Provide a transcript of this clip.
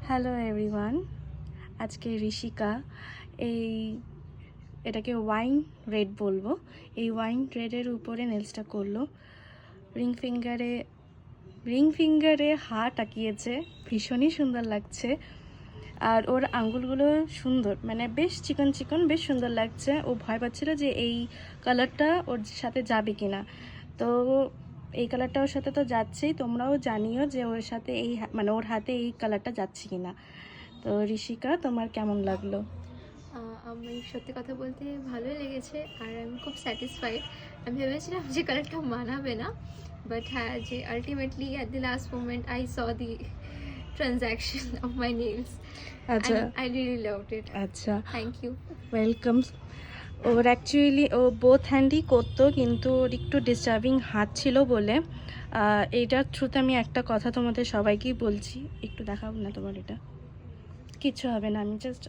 Hello everyone, আজকে ঋষিকা এটাকে wine red বলবো, এই ওয়াইন রেডের উপরে নেলসটা করলো। রিং ফিঙ্গারে হাত আঁকিয়েছে, ভীষণই সুন্দর লাগছে। আর ওর আঙ্গুলগুলো সুন্দর, মানে বেশ চিকন চিকন, বেশ সুন্দর লাগছে। ও ভয় পাচ্ছিল যে এই কালারটা ওর সাথে যাবে কিনা, তো এই কালারটা ওর সাথে তো যাচ্ছেই। তোমরাও জানিও যে ওর সাথে মানে ওর হাতে এই কালারটা যাচ্ছে কিনা। তো ঋষিকা, তোমার কেমন লাগলো? আমি সত্যি কথা বলতে ভালোই লেগেছে, আর আমি খুব স্যাটিসফাইড। আমি ভেবেছিলাম যে কালারটা মানাবে না, বাট হ্যাঁ, যে ultimately at the last moment I saw the transaction of my nails আচ্ছা and I really loved it. আচ্ছা, থ্যাংক ইউ। ওয়েলকাম। ওর অ্যাকচুয়ালি ও বোথ হ্যান্ডই করতো, কিন্তু ওর একটু ডিস্টার্বিং হাত ছিল বলে এইটার থ্রুতে আমি একটা কথা তোমাদের সবাইকেই বলছি। একটু দেখাবো না তোমার? এটা কিচ্ছু হবে না, আমি জাস্ট